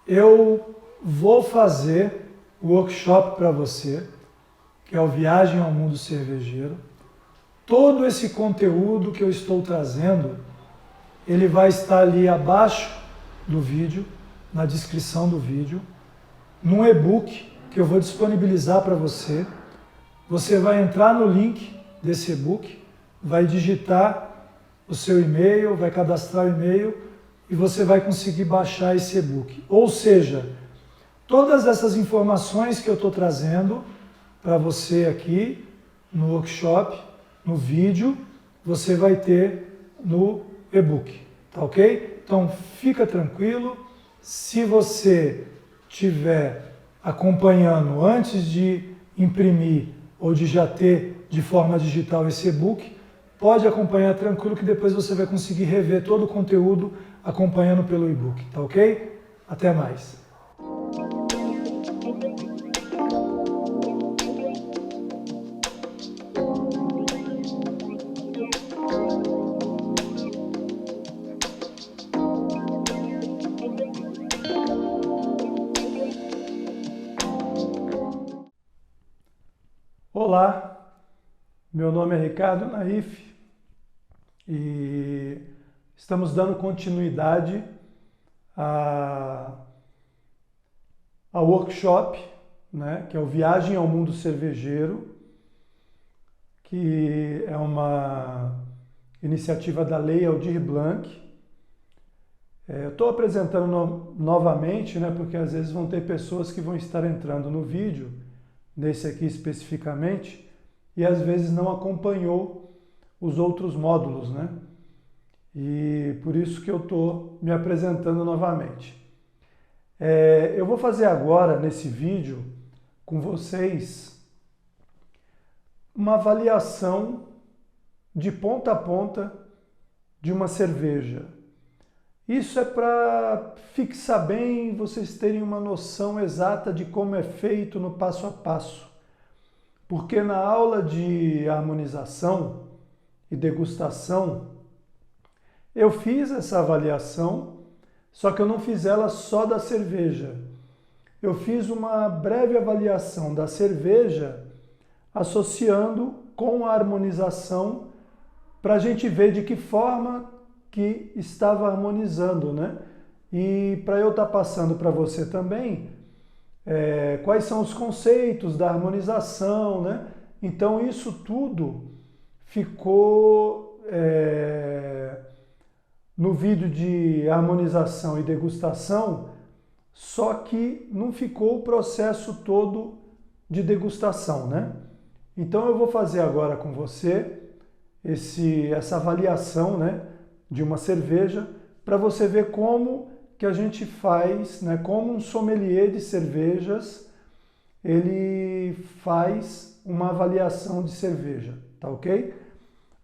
Eu vou fazer o workshop para você, que é o Viagem ao Mundo Cervejeiro. Todo esse conteúdo que eu estou trazendo, ele vai estar ali abaixo do vídeo, na descrição do vídeo, num e-book que eu vou disponibilizar para você. Você vai entrar no link desse e-book, vai digitar o seu e-mail, vai cadastrar o e-mail e você vai conseguir baixar esse e-book. Ou seja, todas essas informações que eu estou trazendo para você aqui no workshop, no vídeo, você vai ter no e-book, tá ok? Então fica tranquilo, se você estiver acompanhando antes de imprimir ou de já ter de forma digital esse e-book, pode acompanhar tranquilo que depois você vai conseguir rever todo o conteúdo acompanhando pelo e-book, tá ok? Até mais! Olá, meu nome é Ricardo Naif e estamos dando continuidade ao workshop, né, que é o Viagem ao Mundo Cervejeiro, que é uma iniciativa da Lei Aldir Blanc. Eu estou apresentando novamente, né, porque às vezes vão ter pessoas que vão estar entrando no vídeo, nesse aqui especificamente, e às vezes não acompanhou os outros módulos, né? E por isso que eu estou me apresentando novamente. Eu vou fazer agora, nesse vídeo, com vocês, uma avaliação de ponta a ponta de uma cerveja. Isso é para fixar bem, vocês terem uma noção exata de como é feito no passo a passo. Porque na aula de harmonização e degustação, eu fiz essa avaliação, só que eu não fiz ela só da cerveja. Eu fiz uma breve avaliação da cerveja associando com a harmonização para a gente ver de que forma que estava harmonizando, né? E para eu estar passando para você também quais são os conceitos da harmonização, né? Então isso tudo ficou no vídeo de harmonização e degustação, só que não ficou o processo todo de degustação, né? Então eu vou fazer agora com você essa avaliação, né, de uma cerveja, para você ver como que a gente faz, né, como um sommelier de cervejas, ele faz uma avaliação de cerveja, tá ok?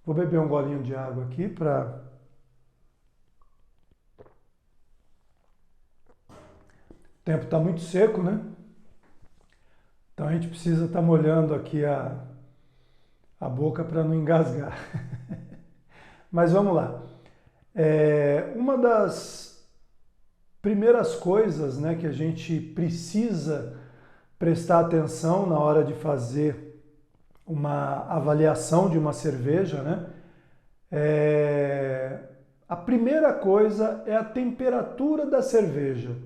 Vou beber um golinho de água aqui para... O tempo está muito seco, né? Então a gente precisa estar molhando aqui a boca para não engasgar. Mas vamos lá. Uma das primeiras coisas, né, que a gente precisa prestar atenção na hora de fazer uma avaliação de uma cerveja, né, a primeira coisa é a temperatura da cerveja.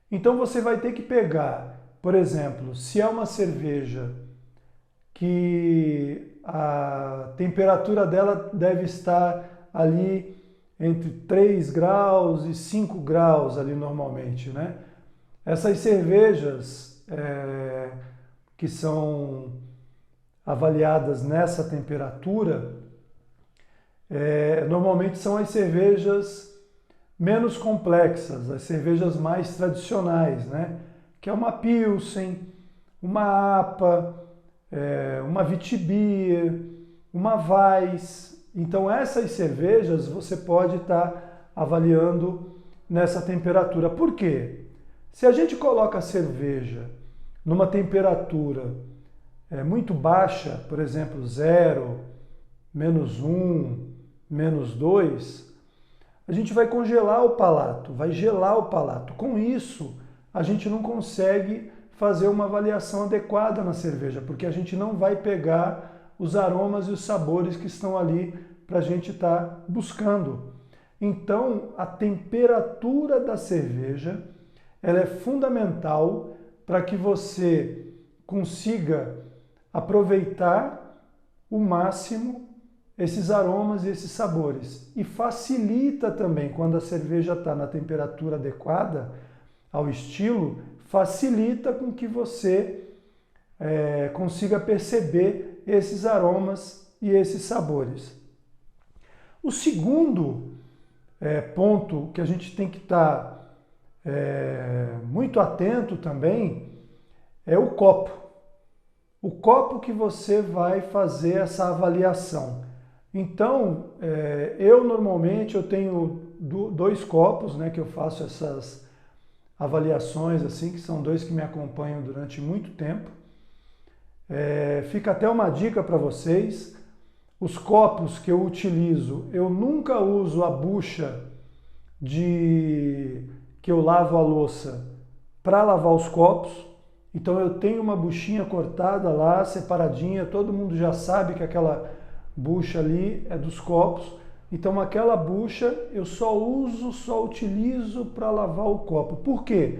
Então você vai ter que pegar, por exemplo, se é uma cerveja que a temperatura dela deve estar ali entre 3 graus e 5 graus ali normalmente, né? Essas cervejas que são avaliadas nessa temperatura, normalmente são as cervejas menos complexas, as cervejas mais tradicionais, né? Que é uma Pilsen, uma APA, uma Witbier, uma Weiss. Então essas cervejas você pode estar avaliando nessa temperatura. Por quê? Se a gente coloca a cerveja numa temperatura muito baixa, por exemplo, 0, -1, -2, a gente vai congelar o palato, vai gelar o palato. Com isso, a gente não consegue fazer uma avaliação adequada na cerveja, porque a gente não vai pegar os aromas e os sabores que estão ali para a gente estar buscando. Então, a temperatura da cerveja ela é fundamental para que você consiga aproveitar o máximo esses aromas e esses sabores. E facilita também, quando a cerveja está na temperatura adequada ao estilo, facilita com que você consiga perceber esses aromas e esses sabores. O segundo ponto que a gente tem que estar muito atento também é o copo. O copo que você vai fazer essa avaliação. Então, eu normalmente tenho 2 copos, né, que eu faço essas avaliações, assim, que são 2 que me acompanham durante muito tempo. Fica até uma dica para vocês. Os copos que eu utilizo, eu nunca uso a bucha que eu lavo a louça para lavar os copos. Então eu tenho uma buchinha cortada lá, separadinha, todo mundo já sabe que aquela bucha ali é dos copos. Então aquela bucha eu só utilizo para lavar o copo. Por quê?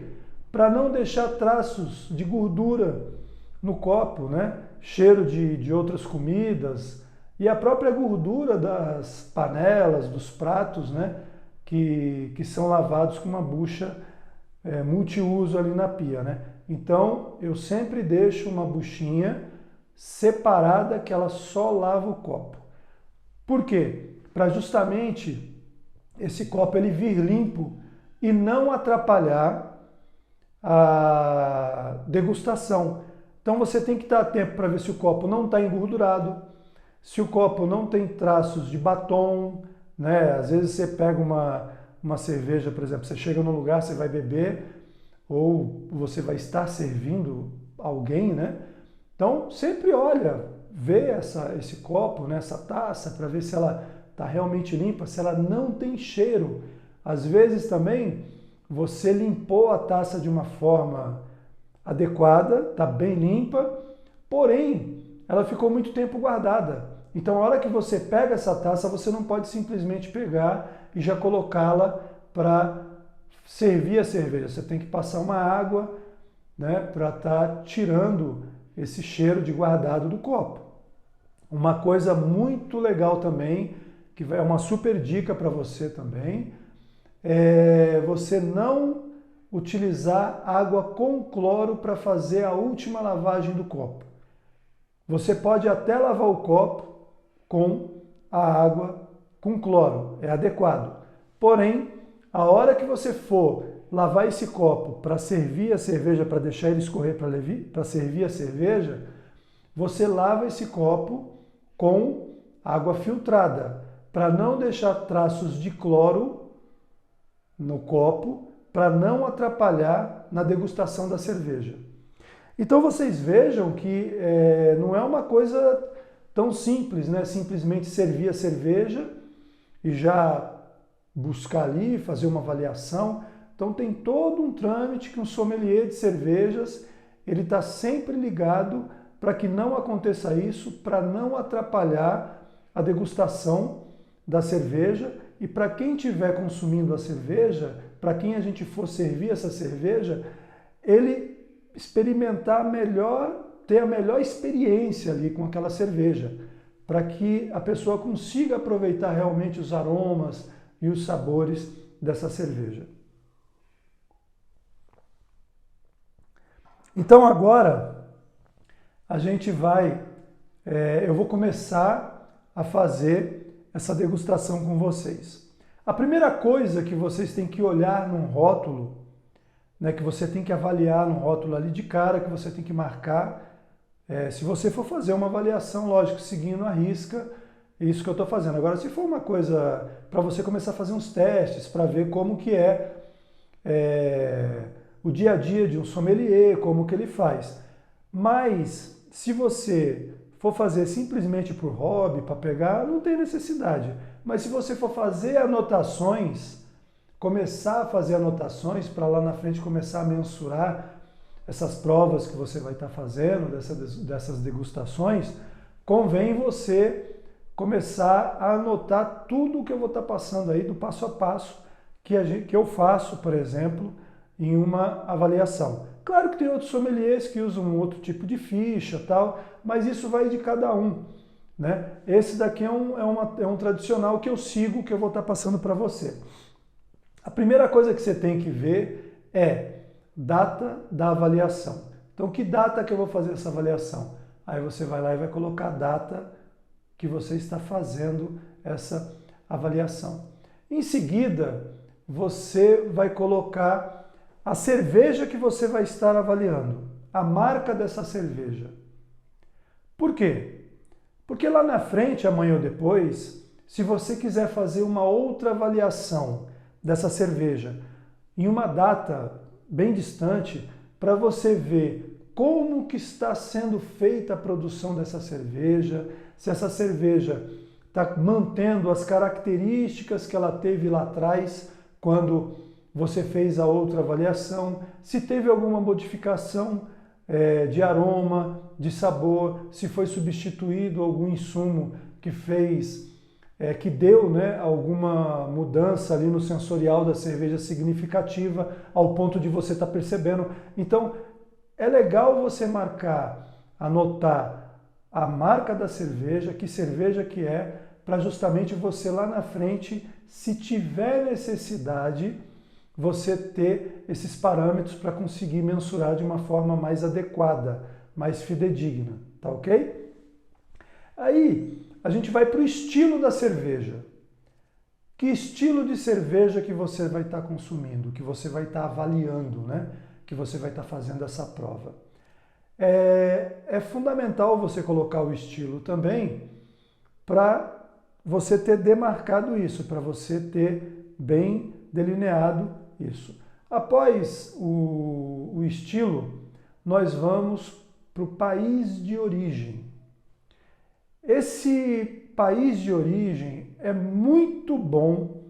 Para não deixar traços de gordura no copo, né? Cheiro de outras comidas e a própria gordura das panelas, dos pratos, né? Que são lavados com uma bucha multiuso ali na pia, né? Então, eu sempre deixo uma buchinha separada que ela só lava o copo. Por quê? Para justamente esse copo ele vir limpo e não atrapalhar a degustação. Então, você tem que estar atento para ver se o copo não está engordurado, se o copo não tem traços de batom, né? Às vezes você pega uma cerveja, por exemplo, você chega num lugar, você vai beber, ou você vai estar servindo alguém, né? Então, sempre olha, vê esse copo, né, essa taça, para ver se ela está realmente limpa, se ela não tem cheiro. Às vezes também, você limpou a taça de uma forma adequada, está bem limpa, porém, ela ficou muito tempo guardada. Então, a hora que você pega essa taça, você não pode simplesmente pegar e já colocá-la para servir a cerveja. Você tem que passar uma água, né, para estar tirando esse cheiro de guardado do copo. Uma coisa muito legal também, que é uma super dica para você também, é você não utilizar água com cloro para fazer a última lavagem do copo. Você pode até lavar o copo com a água com cloro, é adequado. Porém, a hora que você for lavar esse copo para servir a cerveja, para deixar ele escorrer para servir a cerveja, você lava esse copo com água filtrada, para não deixar traços de cloro no copo, para não atrapalhar na degustação da cerveja. Então vocês vejam que não é uma coisa tão simples, né? Simplesmente servir a cerveja e já buscar ali, fazer uma avaliação. Então tem todo um trâmite que um sommelier de cervejas, ele está sempre ligado para que não aconteça isso, para não atrapalhar a degustação da cerveja e para quem estiver consumindo a cerveja, para quem a gente for servir essa cerveja, ele experimentar melhor, ter a melhor experiência ali com aquela cerveja, para que a pessoa consiga aproveitar realmente os aromas e os sabores dessa cerveja. Então agora a gente eu vou começar a fazer essa degustação com vocês. A primeira coisa que vocês têm que olhar num rótulo, né, que você tem que avaliar no rótulo ali de cara, que você tem que marcar, se você for fazer uma avaliação, lógico, seguindo a risca, isso que eu estou fazendo. Agora, se for uma coisa para você começar a fazer uns testes, para ver como que o dia a dia de um sommelier, como que ele faz. Mas, se você for fazer simplesmente por hobby, para pegar, não tem necessidade. Mas se você for fazer anotações, começar a fazer anotações para lá na frente começar a mensurar essas provas que você vai estar fazendo, dessas degustações, convém você começar a anotar tudo o que eu vou estar passando aí, do passo a passo que eu faço, por exemplo, em uma avaliação. Claro que tem outros sommeliers que usam um outro tipo de ficha, tal, mas isso vai de cada um, né? Esse daqui é um tradicional que eu sigo, que eu vou estar passando para você. A primeira coisa que você tem que ver é data da avaliação. Então, que data que eu vou fazer essa avaliação? Aí você vai lá e vai colocar a data que você está fazendo essa avaliação. Em seguida, você vai colocar a cerveja que você vai estar avaliando, a marca dessa cerveja. Por quê? Porque lá na frente, amanhã ou depois, se você quiser fazer uma outra avaliação dessa cerveja em uma data bem distante, para você ver como que está sendo feita a produção dessa cerveja, se essa cerveja está mantendo as características que ela teve lá atrás, quando você fez a outra avaliação, se teve alguma modificação de aroma, de sabor, se foi substituído algum insumo que fez, que deu, né, alguma mudança ali no sensorial da cerveja significativa, ao ponto de você estar percebendo. Então, é legal você anotar a marca da cerveja, que cerveja que é, para justamente você lá na frente, se tiver necessidade, você ter esses parâmetros para conseguir mensurar de uma forma mais adequada, mais fidedigna, tá ok? Aí, a gente vai para o estilo da cerveja. Que estilo de cerveja que você vai estar consumindo, que você vai estar avaliando, né? Que você vai estar fazendo essa prova. É fundamental você colocar o estilo também para você ter demarcado isso, para você ter bem delineado isso. Após o estilo, nós vamos para o país de origem. Esse país de origem é muito bom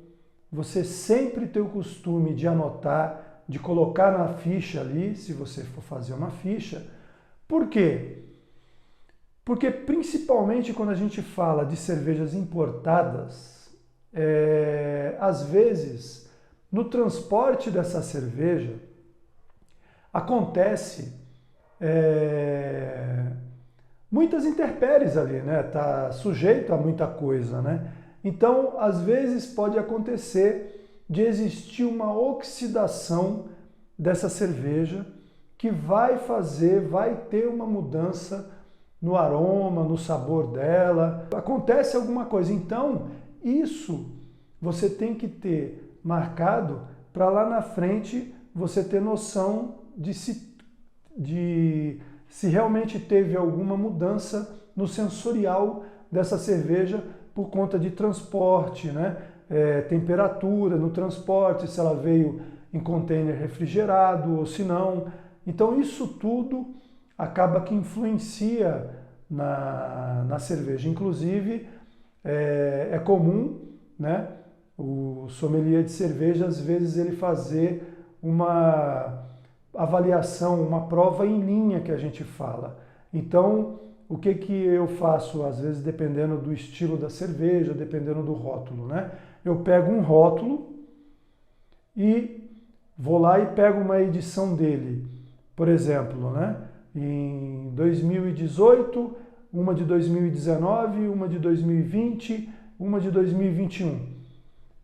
você sempre ter o costume de anotar, de colocar na ficha ali, se você for fazer uma ficha. Por quê? Porque principalmente quando a gente fala de cervejas importadas, às vezes no transporte dessa cerveja acontece muitas intempéries ali, né? Tá sujeito a muita coisa, né? Então, às vezes pode acontecer de existir uma oxidação dessa cerveja que vai ter uma mudança no aroma, no sabor dela. Acontece alguma coisa. Então, isso você tem que ter marcado para lá na frente você ter noção de se realmente teve alguma mudança no sensorial dessa cerveja por conta de transporte, né? Temperatura no transporte, se ela veio em container refrigerado ou se não. Então isso tudo acaba que influencia na cerveja. Inclusive, é comum, né, o sommelier de cerveja, às vezes, ele fazer uma avaliação, uma prova em linha que a gente fala. Então, o que eu faço, às vezes, dependendo do estilo da cerveja, dependendo do rótulo, né? Eu pego um rótulo e vou lá e pego uma edição dele. Por exemplo, né? Em 2018, uma de 2019, uma de 2020, uma de 2021.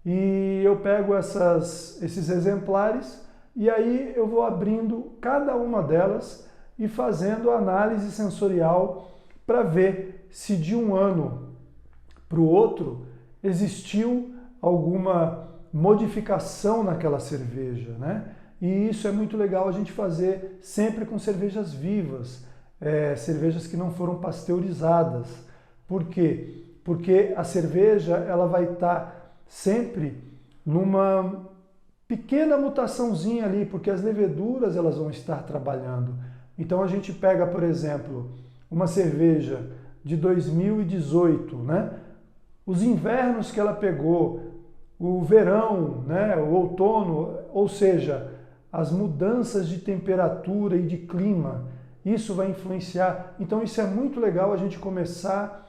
E eu pego esses exemplares e aí eu vou abrindo cada uma delas e fazendo a análise sensorial para ver se de um ano para o outro existiu alguma modificação naquela cerveja, né? E isso é muito legal a gente fazer sempre com cervejas vivas, cervejas que não foram pasteurizadas. Por quê? Porque a cerveja ela vai estar sempre numa pequena mutaçãozinha ali, porque as leveduras elas vão estar trabalhando. Então a gente pega, por exemplo, uma cerveja de 2018, né? Os invernos que ela pegou, o verão, né? O outono, ou seja, as mudanças de temperatura e de clima, isso vai influenciar. Então isso é muito legal a gente começar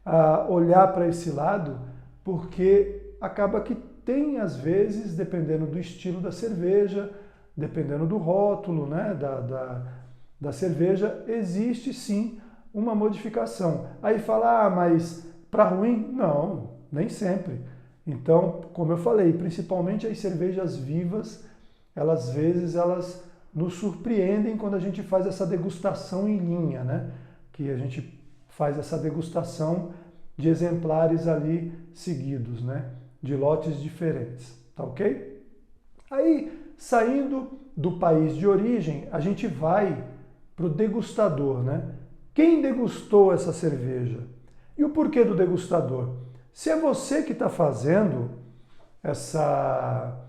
a olhar para esse lado, porque acaba que tem, às vezes, dependendo do estilo da cerveja, dependendo do rótulo, né, da cerveja, existe sim uma modificação. Aí fala, mas para ruim? Não, nem sempre. Então, como eu falei, principalmente as cervejas vivas, às vezes elas nos surpreendem quando a gente faz essa degustação em linha, né? Que a gente faz essa degustação de exemplares ali seguidos, né? De lotes diferentes, tá ok? Aí, saindo do país de origem, a gente vai para o degustador, né? Quem degustou essa cerveja? E o porquê do degustador? Se é você que está fazendo essa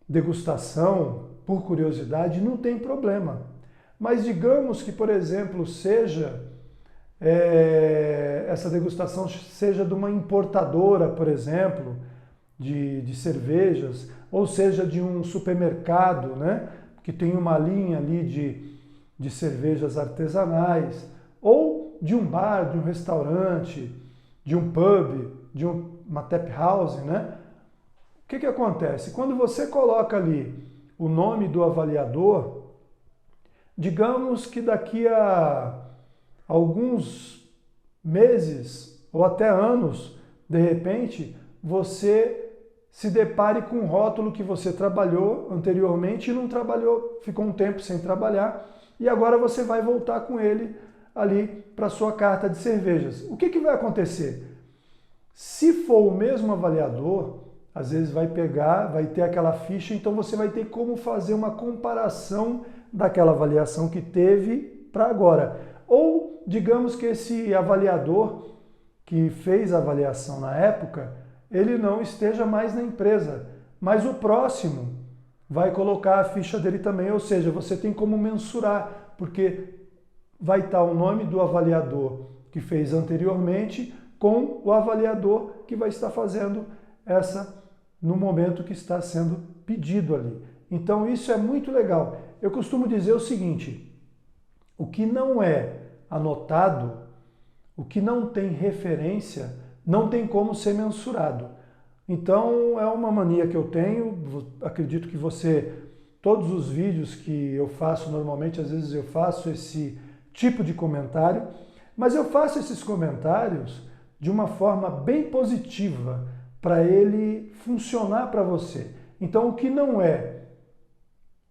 degustação por curiosidade, não tem problema. Mas digamos que, por exemplo, essa degustação seja de uma importadora, por exemplo, de cervejas, ou seja, de um supermercado, né, que tem uma linha ali de cervejas artesanais, ou de um bar, de um restaurante, de um pub, de uma tap house, né? O que acontece? Quando você coloca ali o nome do avaliador, digamos que daqui a alguns meses ou até anos, de repente, você se depare com um rótulo que você trabalhou anteriormente e não trabalhou, ficou um tempo sem trabalhar, e agora você vai voltar com ele ali para a sua carta de cervejas. O que vai acontecer? Se for o mesmo avaliador, às vezes vai ter aquela ficha, então você vai ter como fazer uma comparação daquela avaliação que teve para agora. Ou, digamos que esse avaliador que fez a avaliação na época, ele não esteja mais na empresa, mas o próximo vai colocar a ficha dele também, ou seja, você tem como mensurar, porque vai estar o nome do avaliador que fez anteriormente com o avaliador que vai estar fazendo essa no momento que está sendo pedido ali. Então isso é muito legal. Eu costumo dizer o seguinte, o que não é anotado, o que não tem referência, não tem como ser mensurado. Então é uma mania que eu tenho, acredito que todos os vídeos que eu faço normalmente, às vezes eu faço esse tipo de comentário, mas eu faço esses comentários de uma forma bem positiva, para ele funcionar para você. Então o que não é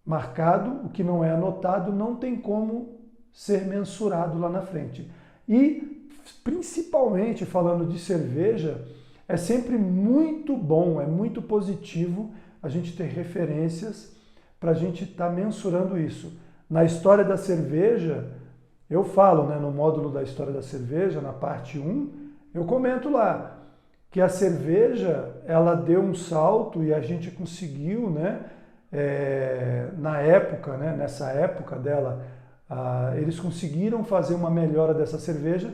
marcado, o que não é anotado, não tem como ser mensurado lá na frente. E principalmente falando de cerveja, é sempre muito bom, é muito positivo a gente ter referências para a gente estar mensurando isso. Na história da cerveja, eu falo, né, no módulo da história da cerveja, na parte 1, eu comento lá que a cerveja, ela deu um salto e a gente conseguiu, né, na época, né, nessa época dela, eles conseguiram fazer uma melhora dessa cerveja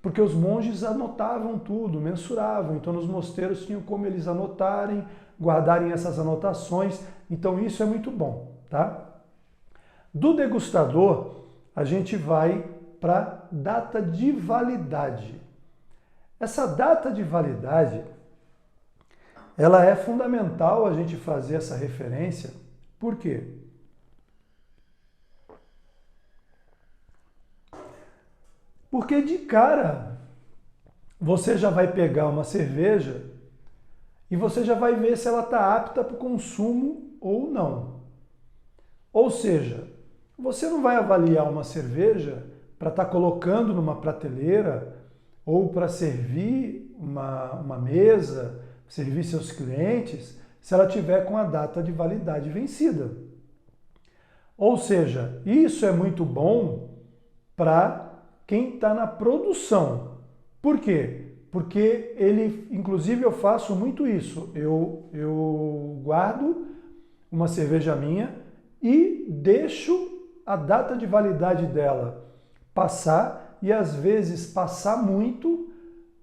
porque os monges anotavam tudo, mensuravam. Então nos mosteiros tinham como eles anotarem, guardarem essas anotações. Então isso é muito bom, tá? Do degustador, a gente vai para data de validade. Essa data de validade, ela é fundamental a gente fazer essa referência. Por quê? Porque de cara, você já vai pegar uma cerveja e você já vai ver se ela está apta para o consumo ou não. Ou seja, você não vai avaliar uma cerveja para estar colocando numa prateleira ou para servir uma mesa, servir seus clientes, se ela tiver com a data de validade vencida. Ou seja, isso é muito bom para quem está na produção. Por quê? Porque inclusive eu faço muito isso. Eu guardo uma cerveja minha e deixo a data de validade dela passar e às vezes passar muito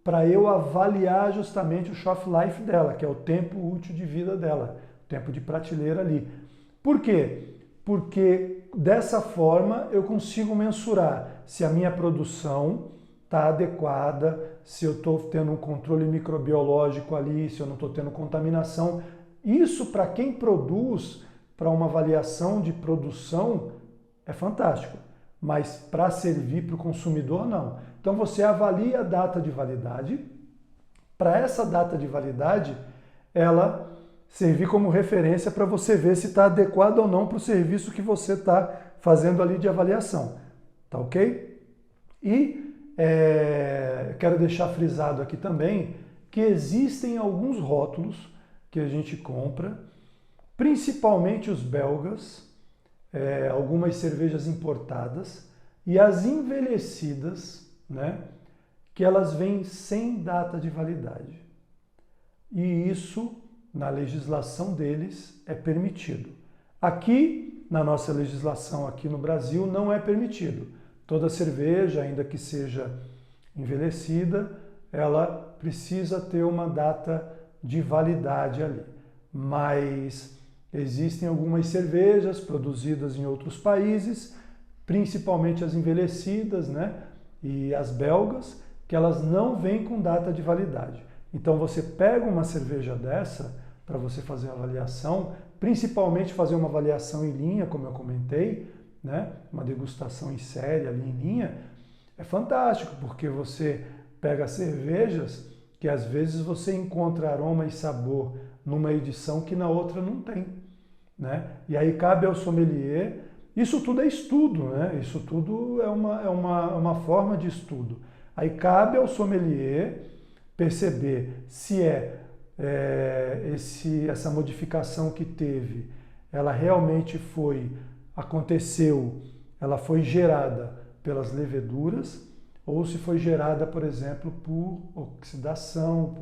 para eu avaliar justamente o shelf life dela, que é o tempo útil de vida dela, o tempo de prateleira ali. Por quê? Porque dessa forma eu consigo mensurar se a minha produção está adequada, se eu estou tendo um controle microbiológico ali, se eu não estou tendo contaminação. Isso, para quem produz, para uma avaliação de produção, é fantástico, mas para servir para o consumidor, não. Então você avalia a data de validade, para essa data de validade, ela servir como referência para você ver se está adequado ou não para o serviço que você está fazendo ali de avaliação, tá ok? E quero deixar frisado aqui também que existem alguns rótulos que a gente compra, principalmente os belgas, algumas cervejas importadas e as envelhecidas, né, que elas vêm sem data de validade. E isso, na legislação deles, é permitido. Aqui, na nossa legislação aqui no Brasil, não é permitido. Toda cerveja, ainda que seja envelhecida, ela precisa ter uma data de validade ali. Mas existem algumas cervejas produzidas em outros países, principalmente as envelhecidas, né, e as belgas, que elas não vêm com data de validade. Então você pega uma cerveja dessa para você fazer uma avaliação, principalmente fazer uma avaliação em linha, como eu comentei, né, uma degustação em série ali em linha, é fantástico, porque você pega cervejas que às vezes você encontra aroma e sabor numa edição que na outra não tem, né? E aí cabe ao sommelier, isso tudo é estudo, né? Isso tudo é uma forma de estudo. Aí cabe ao sommelier perceber se essa modificação que teve, ela realmente aconteceu, ela foi gerada pelas leveduras, ou se foi gerada, por exemplo, por oxidação,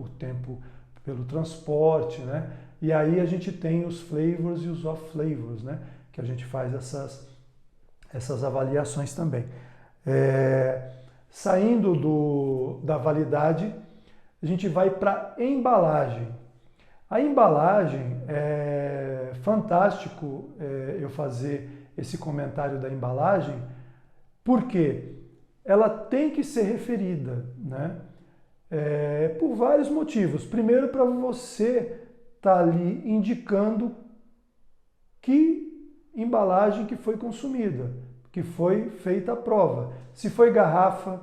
pelo transporte, né? E aí a gente tem os flavors e os off-flavors, né? Que a gente faz essas avaliações também. Saindo da validade, a gente vai para a embalagem. A embalagem, é fantástico eu fazer esse comentário da embalagem, porque ela tem que ser referida, né? Por vários motivos. Primeiro, para você estar ali indicando que embalagem que foi consumida, que foi feita a prova. Se foi garrafa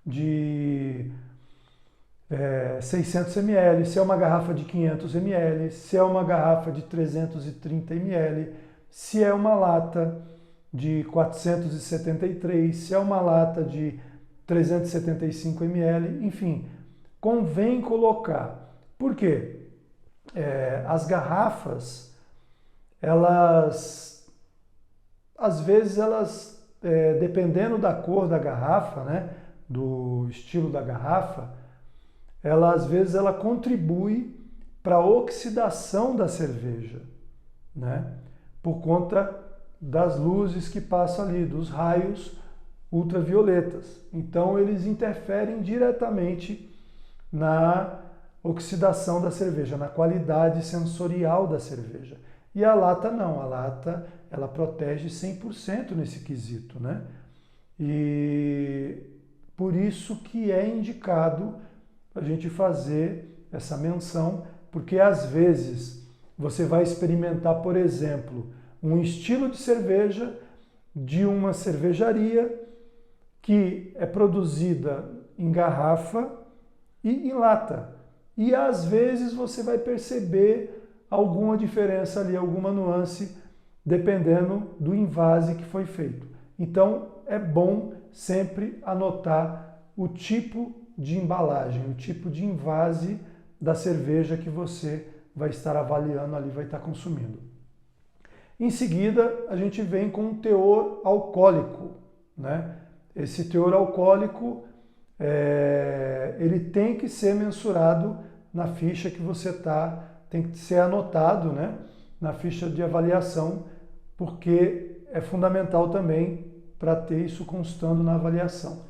de 600 ml, se é uma garrafa de 500 ml, se é uma garrafa de 330 ml, se é uma lata de 473, se é uma lata de 375 ml, enfim, convém colocar. Por quê? As garrafas, às vezes dependendo da cor da garrafa, né, do estilo da garrafa, às vezes ela contribui para a oxidação da cerveja, né, por conta das luzes que passam ali, dos raios ultravioletas. Então eles interferem diretamente na oxidação da cerveja, na qualidade sensorial da cerveja. E a lata não, a lata ela protege 100% nesse quesito, né? E por isso que é indicado a gente fazer essa menção, porque às vezes você vai experimentar, por exemplo, um estilo de cerveja de uma cervejaria que é produzida em garrafa e em lata. E às vezes você vai perceber alguma diferença ali, alguma nuance, dependendo do invase que foi feito. Então é bom sempre anotar o tipo de embalagem, o tipo de invase da cerveja que você vai estar avaliando ali, vai estar consumindo. Em seguida, a gente vem com um teor alcoólico, né? Esse teor alcoólico, ele tem que ser mensurado na ficha que você tem que ser anotado, né? Na ficha de avaliação, porque é fundamental também para ter isso constando na avaliação.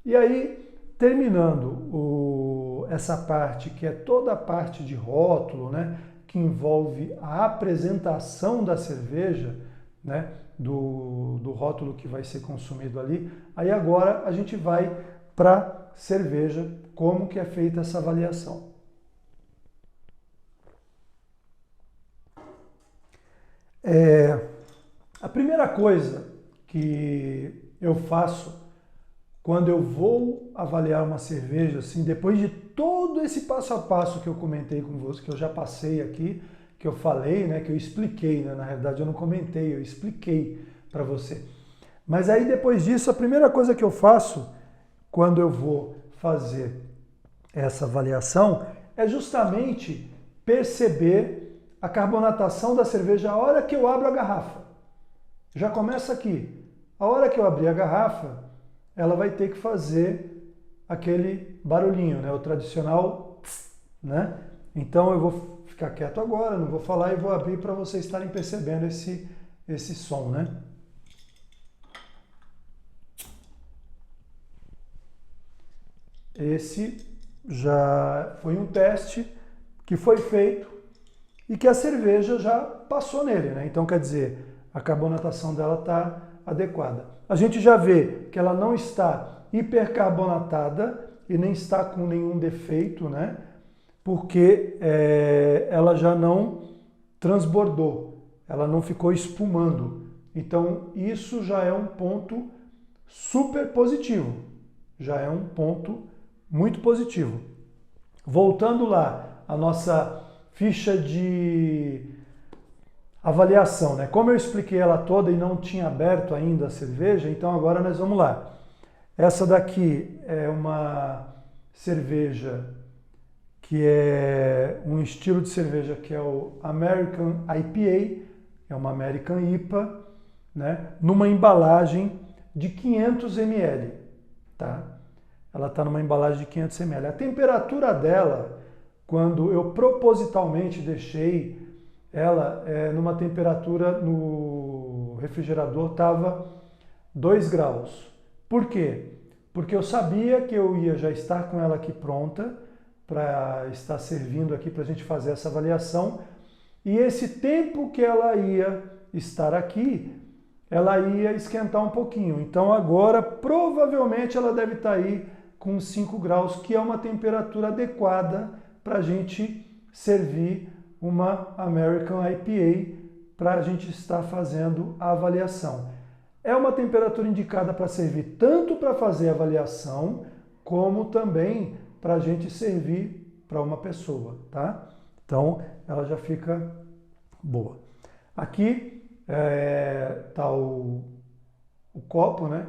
E aí, terminando essa parte, que é toda a parte de rótulo, né, que envolve a apresentação da cerveja, né, do rótulo que vai ser consumido ali, aí agora a gente vai para cerveja, como que é feita essa avaliação. A primeira coisa que eu faço quando eu vou avaliar uma cerveja, assim, depois de todo esse passo a passo que eu comentei com você, que eu já passei aqui, que eu falei, né, que eu expliquei, né, na realidade eu não comentei, eu expliquei para você. Mas aí depois disso, a primeira coisa que eu faço quando eu vou fazer essa avaliação é justamente perceber a carbonatação da cerveja a hora que eu abro a garrafa. Já começa aqui. A hora que eu abrir a garrafa, ela vai ter que fazer aquele barulhinho, né? O tradicional, né? Então eu vou ficar quieto agora, não vou falar e vou abrir para vocês estarem percebendo esse som, né? Esse já foi um teste que foi feito e que a cerveja já passou nele, né? Então quer dizer, a carbonatação dela está adequada. A gente já vê que ela não está hipercarbonatada e nem está com nenhum defeito, né? Porque ela já não transbordou, ela não ficou espumando. Então isso já é um ponto super positivo, já é um ponto muito positivo. Voltando lá, a nossa ficha de avaliação, né? Como eu expliquei ela toda e não tinha aberto ainda a cerveja, então agora nós vamos lá. Essa daqui é uma cerveja que é um estilo de cerveja que é o American IPA, é uma American IPA, né? Numa embalagem de 500 ml, tá? Ela está numa embalagem de 500 ml. A temperatura dela, quando eu propositalmente deixei ela numa temperatura no refrigerador, estava 2 graus. Por quê? Porque eu sabia que eu ia já estar com ela aqui pronta para estar servindo aqui para a gente fazer essa avaliação. E esse tempo que ela ia estar aqui, ela ia esquentar um pouquinho. Então agora provavelmente ela deve estar aí com 5 graus, que é uma temperatura adequada para a gente servir uma American IPA para a gente estar fazendo a avaliação. É uma temperatura indicada para servir tanto para fazer a avaliação, como também para a gente servir para uma pessoa, tá? Então, ela já fica boa. Aqui tá o copo, né?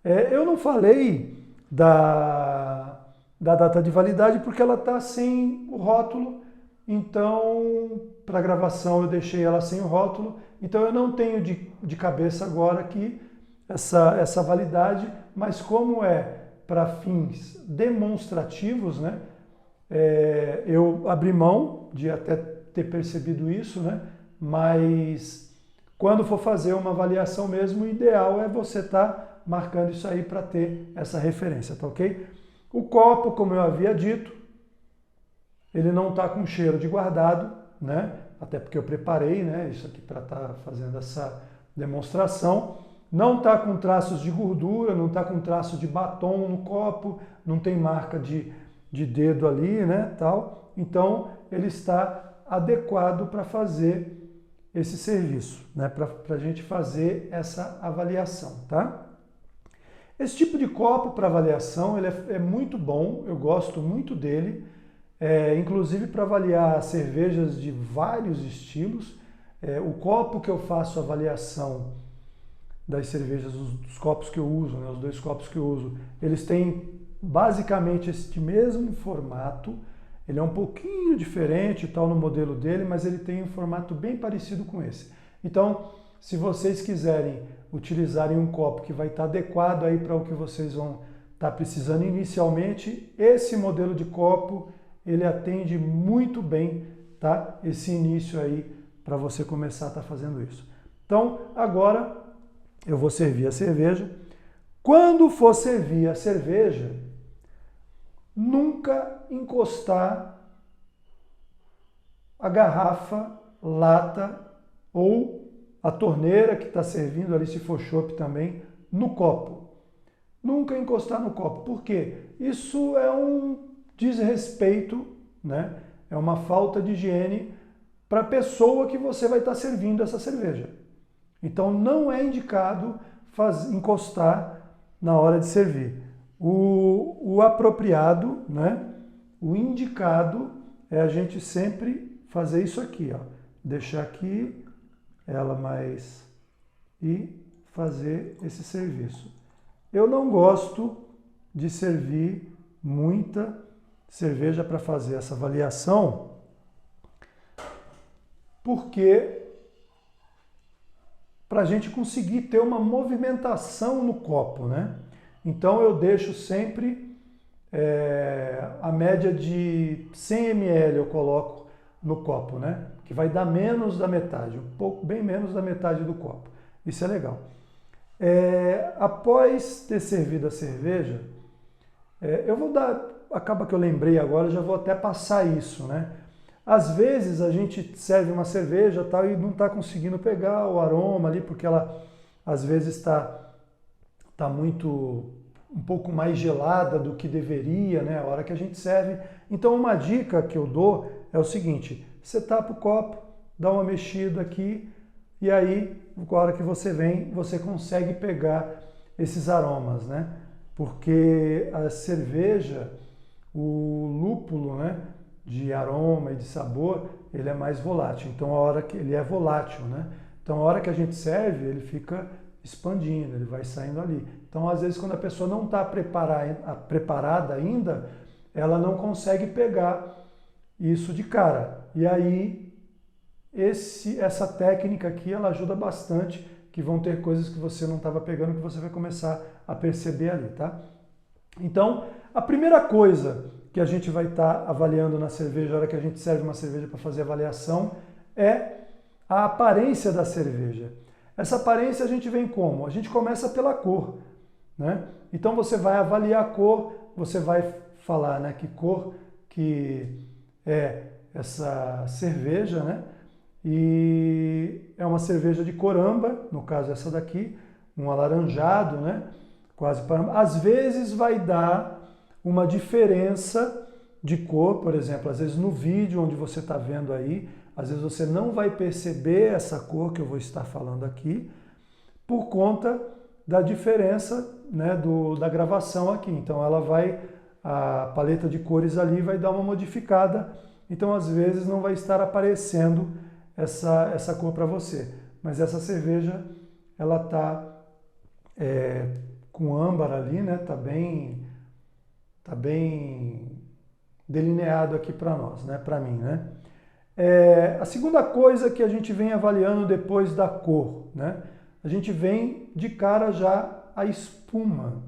Eu não falei da data de validade porque ela está sem o rótulo, então para gravação eu deixei ela sem o rótulo, então eu não tenho de cabeça agora aqui essa validade, mas como é para fins demonstrativos, né, eu abri mão de até ter percebido isso, né, mas quando for fazer uma avaliação mesmo, o ideal é você estar marcando isso aí para ter essa referência, tá ok? O copo, como eu havia dito, ele não está com cheiro de guardado, né? Até porque eu preparei, né, isso aqui para estar fazendo essa demonstração. Não está com traços de gordura, não está com traço de batom no copo, não tem marca de dedo ali, né, tal. Então, ele está adequado para fazer esse serviço, né, para a gente fazer essa avaliação, tá? Esse tipo de copo para avaliação ele é muito bom, eu gosto muito dele, inclusive para avaliar cervejas de vários estilos. O copo que eu faço avaliação das cervejas, os copos que eu uso, né, os 2 copos que eu uso, eles têm basicamente este mesmo formato. Ele é um pouquinho diferente tal no modelo dele, mas ele tem um formato bem parecido com esse. Então, se vocês quiserem utilizarem um copo que vai estar adequado aí para o que vocês vão estar precisando inicialmente, esse modelo de copo, ele atende muito bem, tá? Esse início aí para você começar a estar fazendo isso. Então, agora eu vou servir a cerveja Quando for servir a cerveja, nunca encostar a garrafa, lata ou a torneira que está servindo ali, se for chopp também, no copo. Nunca encostar no copo. Por quê? Isso é um desrespeito, né? É uma falta de higiene para a pessoa que você vai estar servindo essa cerveja. Então não é indicado encostar na hora de servir. O apropriado, né? O indicado é a gente sempre fazer isso aqui, ó. Deixar aqui ela mais e fazer esse serviço. Eu não gosto de servir muita cerveja para fazer essa avaliação, porque para a gente conseguir ter uma movimentação no copo, né? Então eu deixo sempre a média de 100 ml eu coloco no copo, né? Que vai dar menos da metade, um pouco, bem menos da metade do copo. Isso é legal. Após ter servido a cerveja, eu vou dar, acaba que eu lembrei agora, já vou até passar isso, né? Às vezes a gente serve uma cerveja tal, e não está conseguindo pegar o aroma ali, porque ela às vezes está um pouco mais gelada do que deveria, né? A hora que a gente serve. Então uma dica que eu dou é o seguinte: você tapa o copo, dá uma mexida aqui, e aí, na hora que você vem, você consegue pegar esses aromas, né? Porque a cerveja, o lúpulo, né, de aroma e de sabor, ele é mais volátil. Então, a hora que ele é volátil, né? Então, a hora que a gente serve, ele fica expandindo, ele vai saindo ali. Então, às vezes, quando a pessoa não está preparada ainda, ela não consegue pegar isso de cara. E aí, essa técnica aqui, ela ajuda bastante, que vão ter coisas que você não estava pegando, que você vai começar a perceber ali, tá? Então, a primeira coisa que a gente vai estar avaliando na cerveja, na hora que a gente serve uma cerveja para fazer avaliação, é a aparência da cerveja. Essa aparência a gente vem como? A gente começa pela cor, né? Então você vai avaliar a cor, você vai falar, né, que cor que é essa cerveja, né? E é uma cerveja de cor âmbar, no caso essa daqui, um alaranjado, né? Quase para... Às vezes vai dar uma diferença de cor, por exemplo, às vezes no vídeo onde você está vendo aí, às vezes você não vai perceber essa cor que eu vou estar falando aqui, por conta da diferença, né, da gravação aqui. Então a paleta de cores ali vai dar uma modificada, então às vezes não vai estar aparecendo essa cor para você. Mas essa cerveja, ela tá com âmbar ali, né? Tá bem delineado aqui para nós, né? Para mim, né? A segunda coisa que a gente vem avaliando depois da cor, né? A gente vem de cara já a espuma.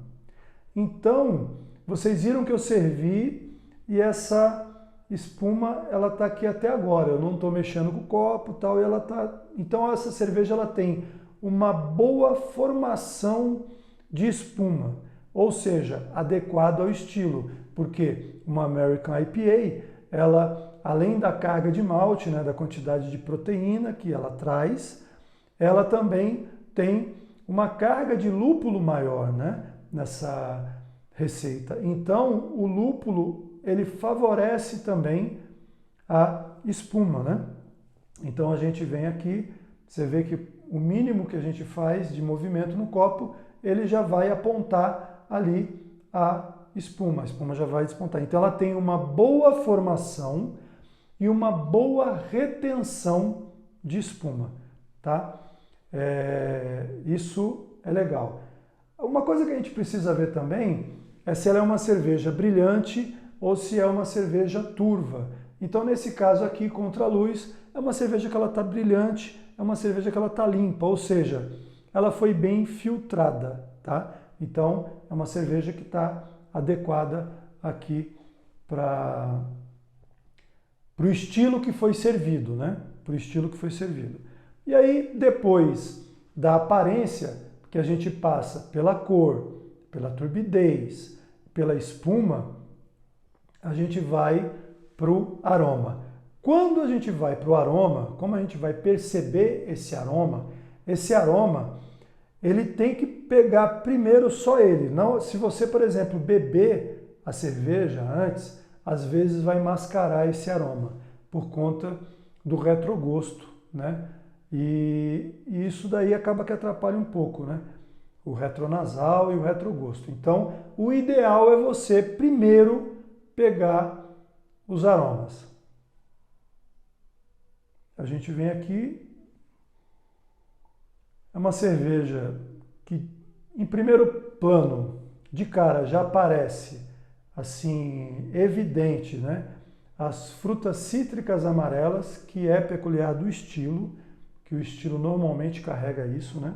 Então, vocês viram que eu servi e essa espuma, ela tá aqui até agora. Eu não estou mexendo com o copo, tal, e ela tá. Então essa cerveja ela tem uma boa formação de espuma, ou seja, adequada ao estilo, porque uma American IPA, ela, além da carga de malte, né, da quantidade de proteína que ela traz, ela também tem uma carga de lúpulo maior, né, nessa receita. Então, o lúpulo, ele favorece também a espuma, né? Então, a gente vem aqui, você vê que o mínimo que a gente faz de movimento no copo, ele já vai apontar ali a espuma já vai despontar. Então ela tem uma boa formação e uma boa retenção de espuma, tá? Isso é legal. Uma coisa que a gente precisa ver também é se ela é uma cerveja brilhante ou se é uma cerveja turva. Então nesse caso aqui, contra a luz, é uma cerveja que ela está brilhante, é uma cerveja que ela está limpa, ou seja, ela foi bem filtrada, tá? Então, é uma cerveja que está adequada aqui para o estilo que foi servido, né? Para o estilo que foi servido. E aí, depois da aparência, que a gente passa pela cor, pela turbidez, pela espuma, a gente vai para o aroma. Quando a gente vai para o aroma, como a gente vai perceber esse aroma, ele tem que pegar primeiro só ele. Não, se você, por exemplo, beber a cerveja antes, às vezes vai mascarar esse aroma, por conta do retrogosto, né? E isso daí acaba que atrapalha um pouco, né? O retronasal e o retrogosto. Então, o ideal é você primeiro pegar os aromas. A gente vem aqui, é uma cerveja que, em primeiro plano, de cara, já aparece assim, evidente, né? As frutas cítricas amarelas, que é peculiar do estilo, que o estilo normalmente carrega isso, né?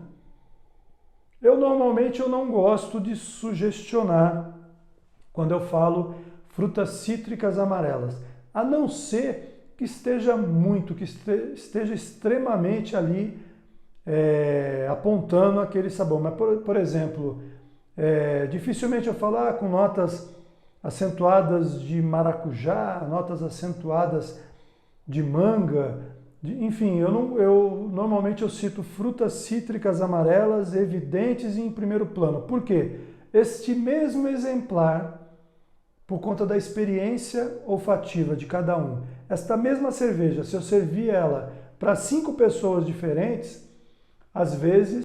Normalmente eu não gosto de sugestionar quando eu falo frutas cítricas amarelas, a não ser que esteja esteja extremamente ali apontando aquele sabor. Mas, por exemplo, dificilmente eu falar com notas acentuadas de maracujá, notas acentuadas de manga, enfim, normalmente eu cito frutas cítricas amarelas evidentes e em primeiro plano. Por quê? Este mesmo exemplar, por conta da experiência olfativa de cada um, esta mesma cerveja, se eu servir ela para 5 pessoas diferentes, às vezes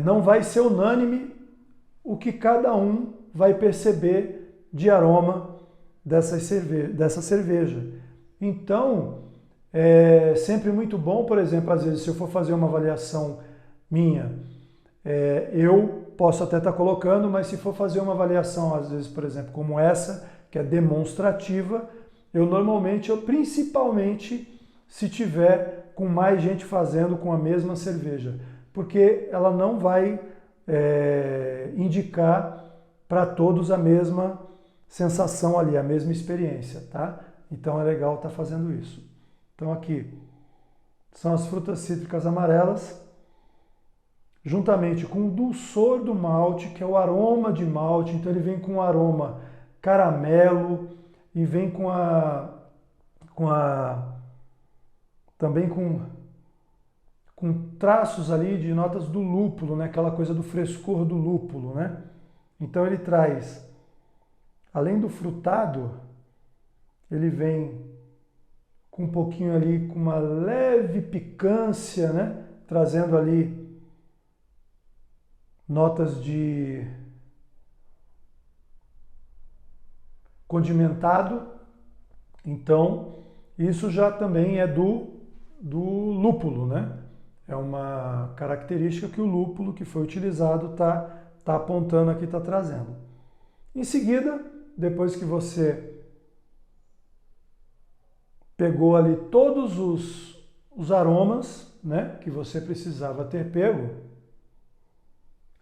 não vai ser unânime o que cada um vai perceber de aroma dessa cerveja. Então, é sempre muito bom, por exemplo, às vezes se eu for fazer uma avaliação minha, eu posso até estar colocando, mas se for fazer uma avaliação, às vezes, por exemplo, como essa, que é demonstrativa, principalmente se tiver com mais gente fazendo com a mesma cerveja, porque ela não vai indicar para todos a mesma sensação ali, a mesma experiência, tá? Então é legal estar fazendo isso. Então aqui são as frutas cítricas amarelas, juntamente com o dulçor do malte, que é o aroma de malte, então ele vem com um aroma caramelo e vem também com traços ali de notas do lúpulo, né? Aquela coisa do frescor do lúpulo, né? Então ele traz, além do frutado, ele vem com um pouquinho ali, com uma leve picância, né? Trazendo ali notas de condimentado. Então, isso já também é do lúpulo, né? É uma característica que o lúpulo que foi utilizado está apontando aqui, está trazendo. Em seguida, depois que você pegou ali todos os aromas, né, que você precisava ter pego,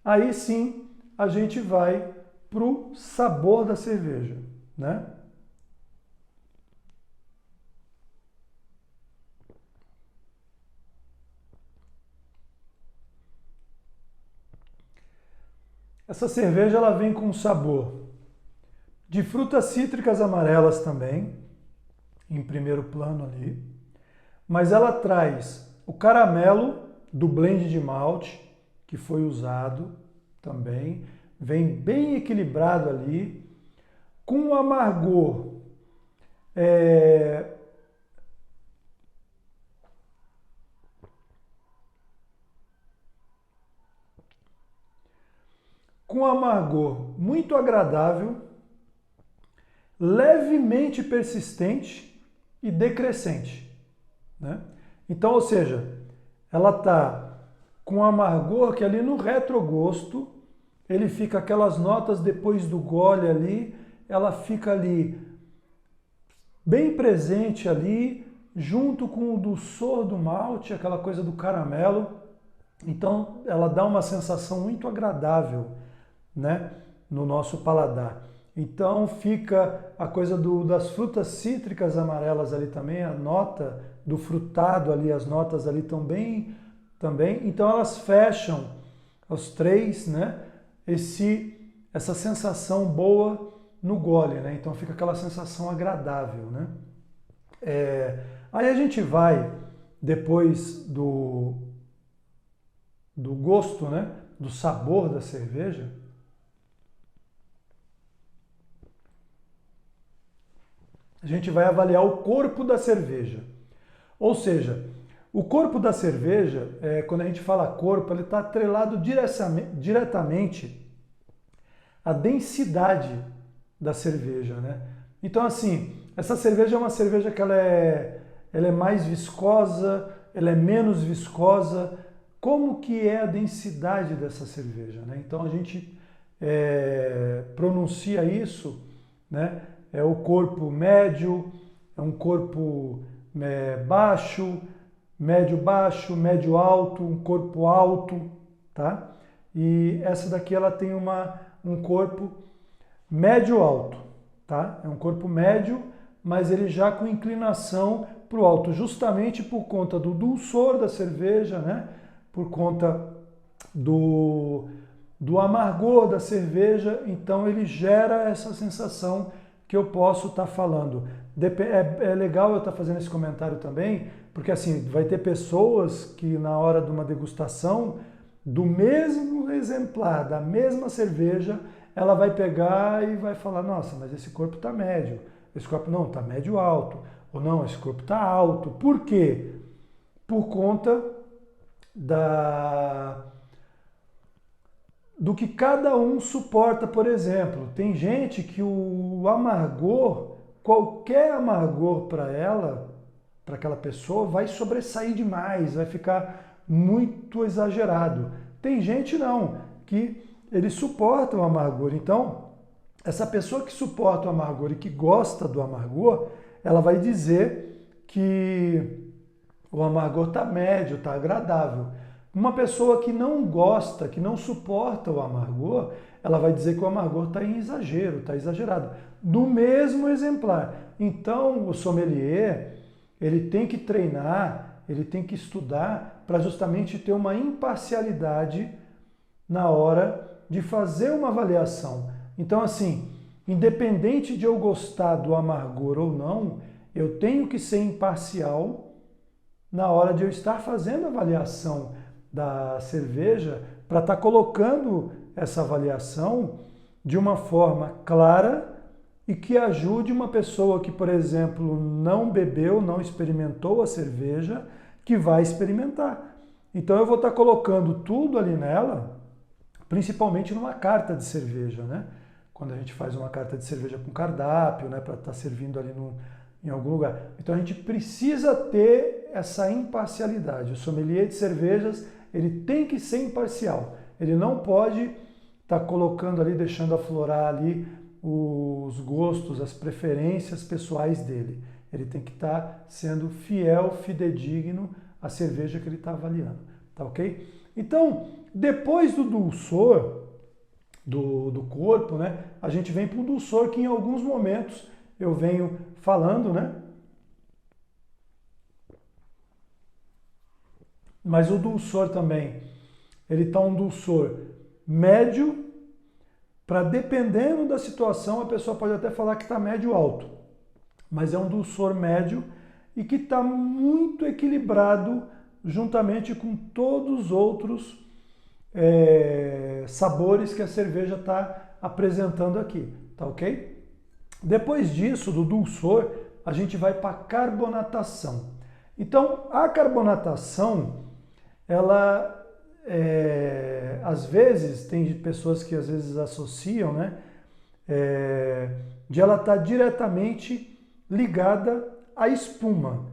aí sim a gente vai para o sabor da cerveja, né? Essa cerveja ela vem com sabor de frutas cítricas amarelas também, em primeiro plano ali, mas ela traz o caramelo do blend de malte que foi usado também, vem bem equilibrado ali, com o amargor muito agradável, levemente persistente e decrescente, né? Então, ou seja, ela está com um amargor que ali no retrogosto, ele fica aquelas notas depois do gole ali, ela fica ali bem presente ali, junto com o dulçor do malte, aquela coisa do caramelo. Então, ela dá uma sensação muito agradável, né, no nosso paladar. Então fica a coisa das frutas cítricas amarelas ali também, a nota do frutado ali, as notas ali estão bem também. Então elas fecham os três, né, esse essa sensação boa no gole, né? Então fica aquela sensação agradável, né? Aí a gente vai, depois do gosto, né? Do sabor da cerveja, a gente vai avaliar o corpo da cerveja. Ou seja, o corpo da cerveja, quando a gente fala corpo, ele está atrelado diretamente à densidade da cerveja, né? Então, assim, essa cerveja é uma cerveja que ela é mais viscosa, ela é menos viscosa. Como que é a densidade dessa cerveja, né? Então, a gente pronuncia isso, né? É o corpo médio, é um corpo baixo, médio baixo, médio alto, um corpo alto, tá? E essa daqui ela tem um corpo médio alto, tá? É um corpo médio, mas ele já com inclinação para o alto, justamente por conta do dulçor da cerveja, né? Por conta do amargor da cerveja, então ele gera essa sensação que eu posso estar falando. É legal eu estar fazendo esse comentário também, porque assim, vai ter pessoas que na hora de uma degustação do mesmo exemplar, da mesma cerveja, ela vai pegar e vai falar, nossa, mas esse corpo está médio, esse corpo não, está médio alto, ou não, esse corpo está alto. Por quê? Por conta do que cada um suporta, por exemplo. Tem gente que o amargor, qualquer amargor para ela, para aquela pessoa, vai sobressair demais, vai ficar muito exagerado. Tem gente não, que eles suportam o amargor. Então, essa pessoa que suporta o amargor e que gosta do amargor, ela vai dizer que o amargor está médio, está agradável. Uma pessoa que não gosta, que não suporta o amargor, ela vai dizer que o amargor está em exagero, está exagerado. Do mesmo exemplar. Então, o sommelier, ele tem que treinar, ele tem que estudar para justamente ter uma imparcialidade na hora de fazer uma avaliação. Então, assim, independente de eu gostar do amargor ou não, eu tenho que ser imparcial na hora de eu estar fazendo a avaliação da cerveja, para estar colocando essa avaliação de uma forma clara e que ajude uma pessoa que, por exemplo, não bebeu, não experimentou a cerveja, que vai experimentar. Então eu vou estar colocando tudo ali nela, principalmente numa carta de cerveja, né? Quando a gente faz uma carta de cerveja com cardápio, né, para estar servindo ali em algum lugar. Então a gente precisa ter essa imparcialidade. O sommelier de cervejas, ele tem que ser imparcial. Ele não pode estar colocando ali, deixando aflorar ali os gostos, as preferências pessoais dele. Ele tem que estar sendo fiel, fidedigno à cerveja que ele está avaliando. Tá ok? Então, depois do dulçor do corpo, né, a gente vem para o dulçor que em alguns momentos eu venho falando, né? Mas o dulçor também, ele está um dulçor médio, para dependendo da situação, a pessoa pode até falar que está médio alto. Mas é um dulçor médio e que está muito equilibrado juntamente com todos os outros sabores que a cerveja está apresentando aqui, tá ok? Depois disso, do dulçor, a gente vai para a carbonatação. Então, a carbonatação, ela, às vezes, tem pessoas que às vezes associam, né, de ela estar diretamente ligada à espuma.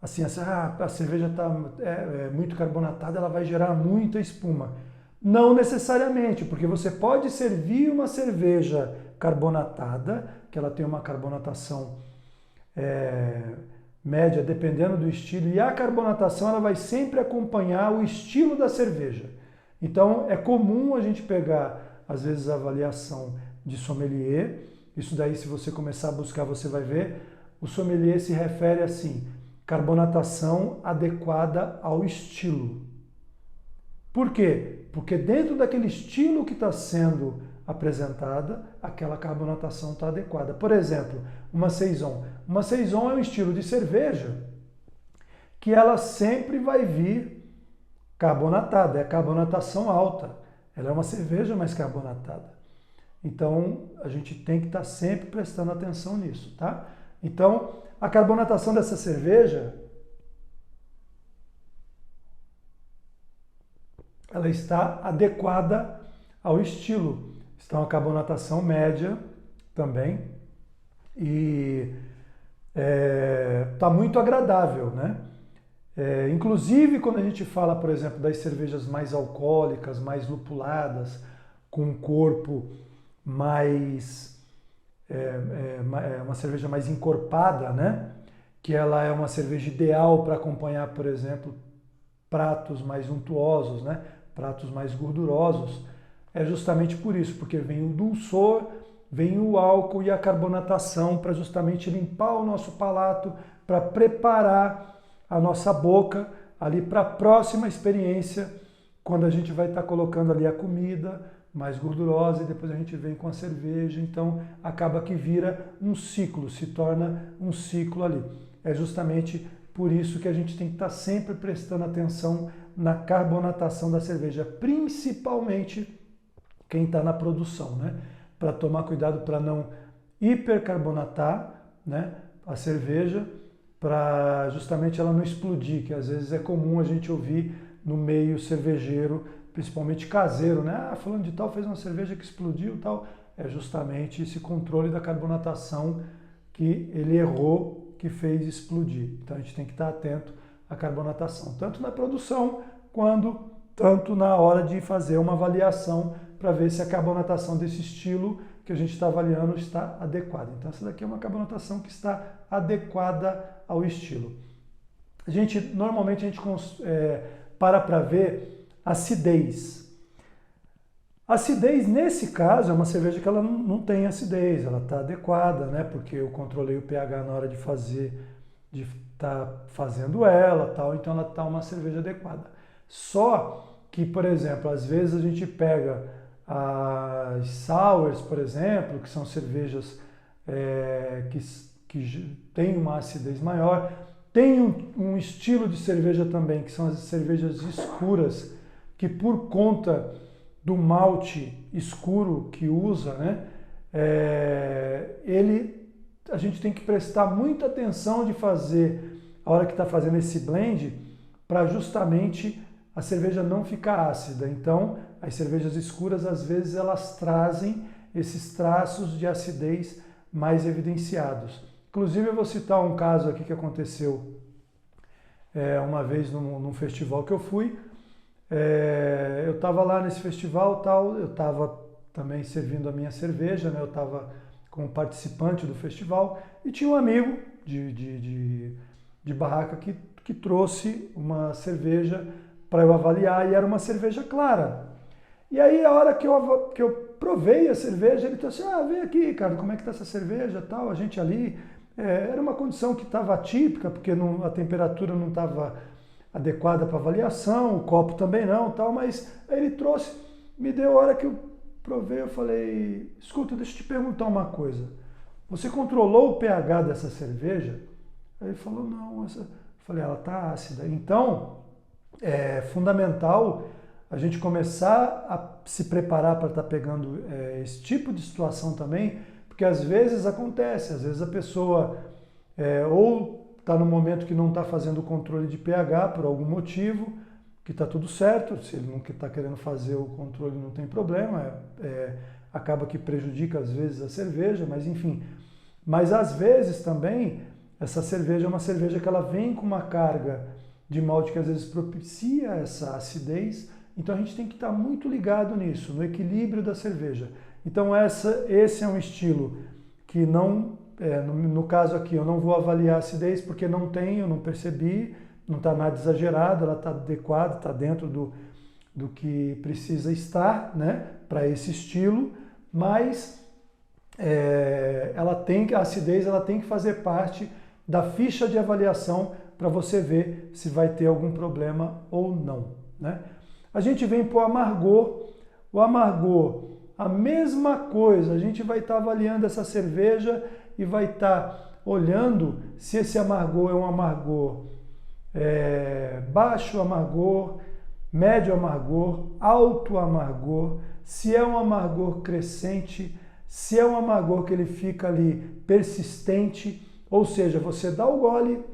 Assim, a cerveja está muito carbonatada, ela vai gerar muita espuma. Não necessariamente, porque você pode servir uma cerveja carbonatada, que ela tem uma carbonatação média, dependendo do estilo, e a carbonatação ela vai sempre acompanhar o estilo da cerveja. Então é comum a gente pegar, às vezes, a avaliação de sommelier. Isso daí, se você começar a buscar, você vai ver. O sommelier se refere assim, carbonatação adequada ao estilo. Por quê? Porque dentro daquele estilo que está sendo apresentada, aquela carbonatação está adequada. Por exemplo, uma Saison. Uma Saison é um estilo de cerveja que ela sempre vai vir carbonatada, é carbonatação alta. Ela é uma cerveja mais carbonatada. Então, a gente tem que estar sempre prestando atenção nisso, tá? Então, a carbonatação dessa cerveja, ela está adequada ao estilo. Está uma carbonatação média também e está muito agradável, né? Inclusive, quando a gente fala, por exemplo, das cervejas mais alcoólicas, mais lupuladas, com um corpo mais... uma cerveja mais encorpada, né? Que ela é uma cerveja ideal para acompanhar, por exemplo, pratos mais untuosos, né? Pratos mais gordurosos. É justamente por isso, porque vem o dulçor, vem o álcool e a carbonatação para justamente limpar o nosso palato, para preparar a nossa boca ali para a próxima experiência, quando a gente vai estar colocando ali a comida mais gordurosa e depois a gente vem com a cerveja. Então acaba que vira um ciclo, se torna um ciclo ali. É justamente por isso que a gente tem que estar sempre prestando atenção na carbonatação da cerveja, principalmente quem está na produção, né? Para tomar cuidado para não hipercarbonatar, né, a cerveja, para justamente ela não explodir, que às vezes é comum a gente ouvir no meio cervejeiro, principalmente caseiro, né? Ah, fulano de tal fez uma cerveja que explodiu e tal. É justamente esse controle da carbonatação que ele errou, que fez explodir. Então a gente tem que estar atento à carbonatação, tanto na produção tanto na hora de fazer uma avaliação para ver se a carbonatação desse estilo que a gente está avaliando está adequada. Então essa daqui é uma carbonatação que está adequada ao estilo. Normalmente a gente para ver acidez. Acidez, nesse caso, é uma cerveja que ela não tem acidez, ela está adequada, né? Porque eu controlei o pH na hora de estar fazendo ela, tal, então ela está uma cerveja adequada. Só que, por exemplo, às vezes a gente pega as sours, por exemplo, que são cervejas que têm uma acidez maior. Tem um estilo de cerveja também, que são as cervejas escuras, que por conta do malte escuro que usa, né, a gente tem que prestar muita atenção de fazer, a hora que está fazendo esse blend, para justamente a cerveja não ficar ácida. Então, as cervejas escuras, às vezes, elas trazem esses traços de acidez mais evidenciados. Inclusive, eu vou citar um caso aqui que aconteceu uma vez num festival que eu fui. Eu estava lá nesse festival, eu estava também servindo a minha cerveja, né? Eu estava como participante do festival e tinha um amigo de barraca que trouxe uma cerveja para eu avaliar, e era uma cerveja clara. E aí, a hora que eu provei a cerveja, ele disse assim: vem aqui, cara, como é que tá essa cerveja, tal, a gente ali... era uma condição que estava atípica, porque a temperatura não estava adequada para avaliação, o copo também não, tal, mas aí ele trouxe, me deu, a hora que eu provei, eu falei: escuta, deixa eu te perguntar uma coisa, você controlou o pH dessa cerveja? Aí ele falou: não, eu falei: ela está ácida. Então, é fundamental a gente começar a se preparar para estar pegando esse tipo de situação também, porque às vezes acontece, às vezes a pessoa ou está no momento que não está fazendo o controle de pH por algum motivo, que está tudo certo, se ele não está querendo fazer o controle não tem problema, acaba que prejudica às vezes a cerveja, mas enfim. Mas às vezes também essa cerveja é uma cerveja que ela vem com uma carga de malte que às vezes propicia essa acidez, então a gente tem que estar muito ligado nisso, no equilíbrio da cerveja. Então esse é um estilo que não, no caso aqui, eu não vou avaliar a acidez porque eu não percebi, não está nada exagerado, ela está adequada, está dentro do que precisa estar, né, para esse estilo, mas a acidez ela tem que fazer parte da ficha de avaliação para você ver se vai ter algum problema ou não, né? A gente vem para o amargor. O amargor, a mesma coisa. A gente vai estar avaliando essa cerveja e vai estar olhando se esse amargor é um amargor baixo amargor, médio amargor, alto amargor, se é um amargor crescente, se é um amargor que ele fica ali persistente, ou seja, você dá o gole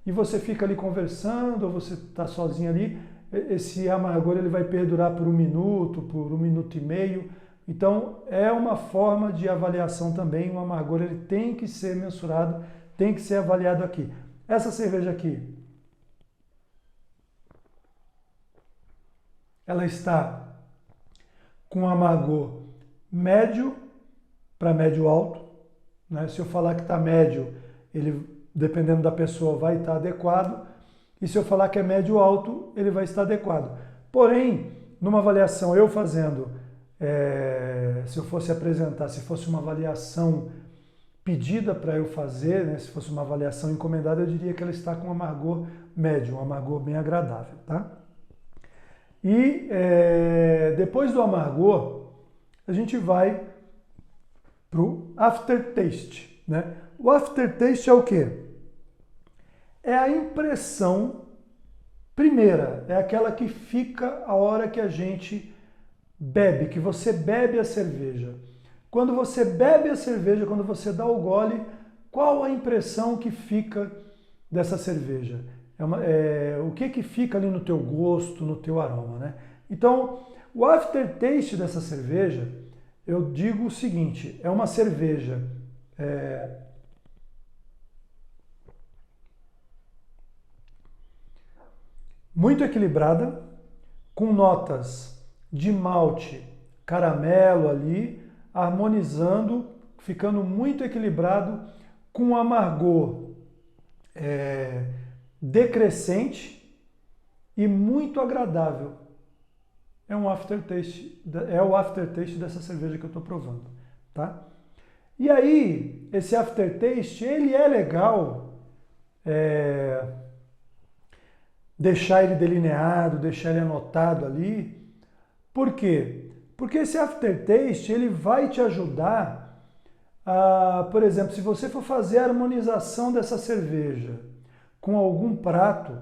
e você fica ali conversando, ou você está sozinho ali, esse amargor ele vai perdurar por 1 minuto, por 1 minuto e meio. Então é uma forma de avaliação também, o amargor ele tem que ser mensurado, tem que ser avaliado aqui. Essa cerveja aqui, ela está com amargor médio para médio alto, né? Se eu falar que está médio, ele, dependendo da pessoa, vai estar adequado. E se eu falar que é médio alto, ele vai estar adequado. Porém, numa avaliação, eu fazendo, se eu fosse apresentar, se fosse uma avaliação pedida para eu fazer, né? Se fosse uma avaliação encomendada, eu diria que ela está com um amargor médio, um amargor bem agradável, tá? E depois do amargor, a gente vai para o aftertaste, né? O aftertaste é o quê? É a impressão primeira, é aquela que fica a hora que a gente bebe, que você bebe a cerveja. Quando você bebe a cerveja, quando você dá o gole, qual a impressão que fica dessa cerveja? O que fica ali no teu gosto, no teu aroma, né? Então, o aftertaste dessa cerveja, eu digo o seguinte, é uma cerveja muito equilibrada, com notas de malte, caramelo ali, harmonizando, ficando muito equilibrado, com amargor decrescente e muito agradável. É o aftertaste dessa cerveja que eu estou provando, tá? E aí, esse aftertaste, ele é legal deixar ele delineado, deixar ele anotado ali. Por quê? Porque esse aftertaste, ele vai te ajudar a, por exemplo, se você for fazer a harmonização dessa cerveja com algum prato,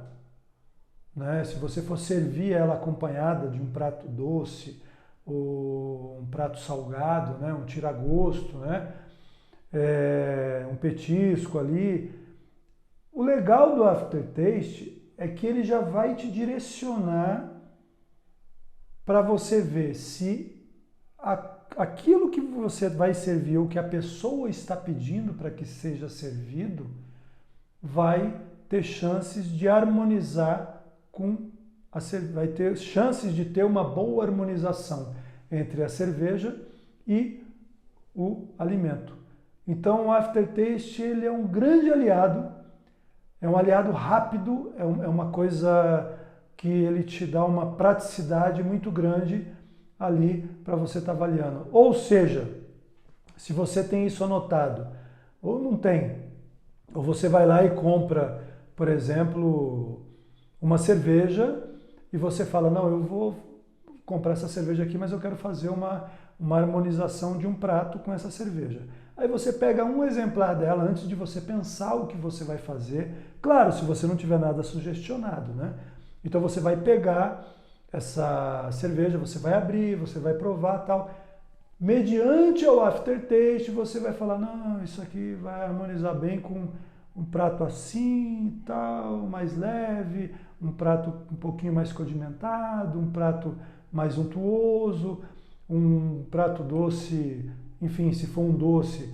né? Se você for servir ela acompanhada de um prato doce ou um prato salgado, né? Um tira-gosto, né? Um petisco ali. O legal do aftertaste é que ele já vai te direcionar para você ver se aquilo que você vai servir ou que a pessoa está pedindo para que seja servido vai ter chances de harmonizar vai ter chances de ter uma boa harmonização entre a cerveja e o alimento. Então o aftertaste ele é um grande aliado, é um aliado rápido, é uma coisa que ele te dá uma praticidade muito grande ali para você estar avaliando. Ou seja, se você tem isso anotado, ou não tem, ou você vai lá e compra, por exemplo, uma cerveja e você fala, não, eu vou comprar essa cerveja aqui, mas eu quero fazer uma harmonização de um prato com essa cerveja. Aí você pega um exemplar dela antes de você pensar o que você vai fazer. Claro, se você não tiver nada sugestionado, né? Então você vai pegar essa cerveja, você vai abrir, você vai provar tal. Mediante o aftertaste, você vai falar, não, isso aqui vai harmonizar bem com um prato assim, tal, mais leve, um prato um pouquinho mais condimentado, um prato mais untuoso, um prato doce, enfim, se for um doce,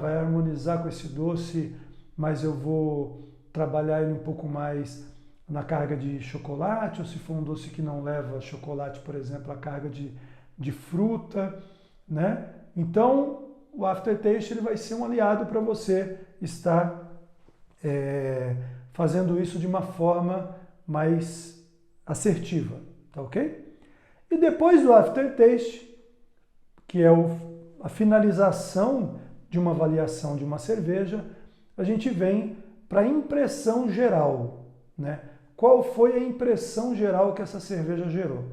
vai harmonizar com esse doce, mas eu vou trabalhar ele um pouco mais na carga de chocolate, ou se for um doce que não leva chocolate, por exemplo, a carga de fruta, né? Então, o aftertaste ele vai ser um aliado para você estar fazendo isso de uma forma mais assertiva, tá ok? E depois do aftertaste, que é a finalização de uma avaliação de uma cerveja, a gente vem para a impressão geral, né? Qual foi a impressão geral que essa cerveja gerou?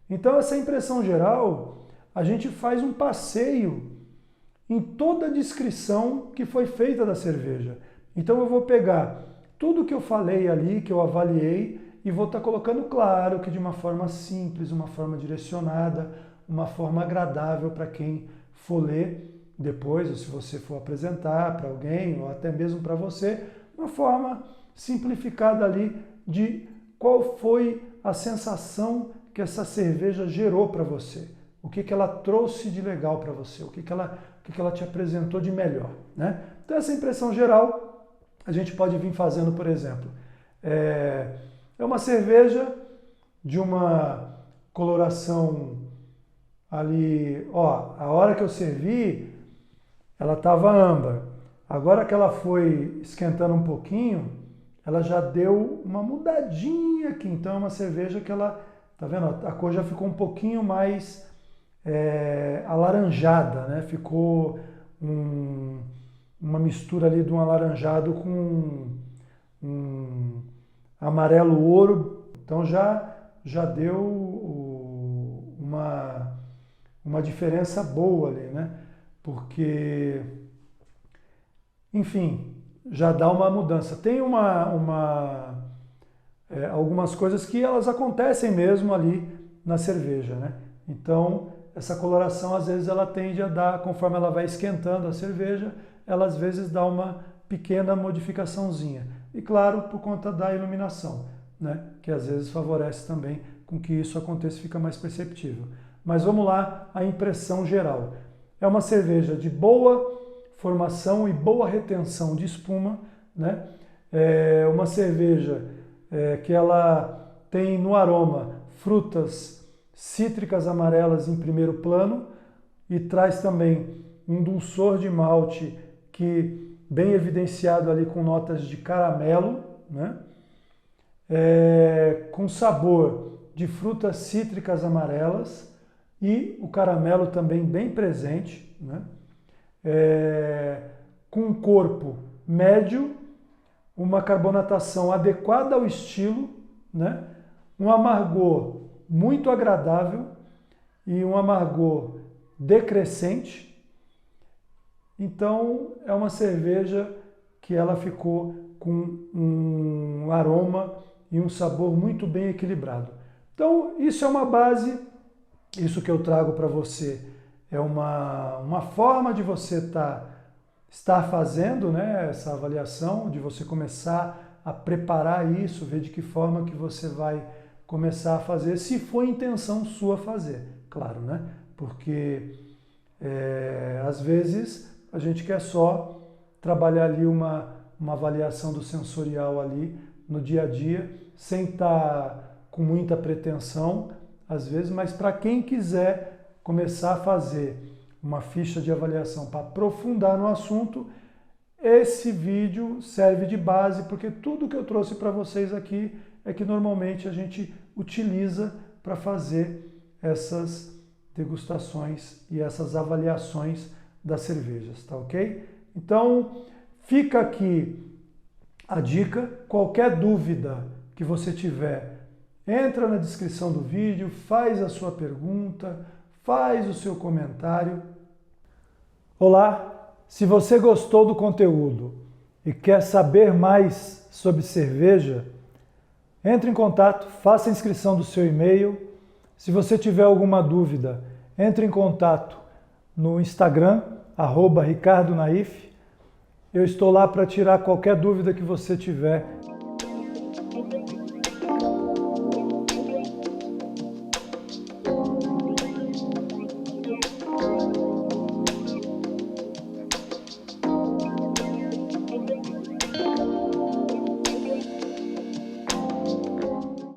Então, essa impressão geral, a gente faz um passeio em toda a descrição que foi feita da cerveja. Então eu vou pegar tudo que eu falei ali, que eu avaliei, e vou estar colocando claro que de uma forma simples, uma forma direcionada, uma forma agradável para quem for ler depois, ou se você for apresentar para alguém, ou até mesmo para você, uma forma simplificada ali de qual foi a sensação que essa cerveja gerou para você. O que ela trouxe de legal para você, o que ela te apresentou de melhor, né? Então essa impressão geral a gente pode vir fazendo, por exemplo, é uma cerveja de uma coloração ali, ó, a hora que eu servi, ela estava âmbar. Agora que ela foi esquentando um pouquinho, ela já deu uma mudadinha aqui. Então é uma cerveja que ela, tá vendo? A cor já ficou um pouquinho mais alaranjada, né? Ficou uma mistura ali de um alaranjado com um amarelo ouro. Então já deu uma diferença boa ali, né? Porque, enfim, já dá uma mudança. Tem algumas coisas que elas acontecem mesmo ali na cerveja, né? Então, essa coloração, às vezes, ela tende a dar, conforme ela vai esquentando a cerveja, ela às vezes dá uma pequena modificaçãozinha. E claro, por conta da iluminação, né? Que às vezes favorece também com que isso aconteça e fica mais perceptível. Mas vamos lá, a impressão geral. É uma cerveja de boa formação e boa retenção de espuma, né? É uma cerveja que ela tem no aroma frutas cítricas amarelas em primeiro plano e traz também um dulçor de malte que bem evidenciado ali com notas de caramelo, né? Com sabor de frutas cítricas amarelas e o caramelo também bem presente, né? Com um corpo médio, uma carbonatação adequada ao estilo, né? Um amargor muito agradável e um amargor decrescente. Então é uma cerveja que ela ficou com um aroma e um sabor muito bem equilibrado. Então isso é uma base, isso que eu trago para você é uma forma de você estar fazendo, né, essa avaliação, de você começar a preparar isso, ver de que forma que você vai começar a fazer, se for intenção sua fazer, claro, né? Porque às vezes a gente quer só trabalhar ali uma avaliação do sensorial ali no dia a dia, sem estar com muita pretensão, às vezes, mas para quem quiser começar a fazer uma ficha de avaliação para aprofundar no assunto, esse vídeo serve de base, porque tudo que eu trouxe para vocês aqui é que normalmente a gente utiliza para fazer essas degustações e essas avaliações das cervejas, tá ok? Então, fica aqui a dica. Qualquer dúvida que você tiver, entra na descrição do vídeo, faz a sua pergunta, faz o seu comentário. Olá, se você gostou do conteúdo e quer saber mais sobre cerveja, entre em contato, faça a inscrição do seu e-mail. Se você tiver alguma dúvida, entre em contato no Instagram, @RicardoNaif. Eu estou lá para tirar qualquer dúvida que você tiver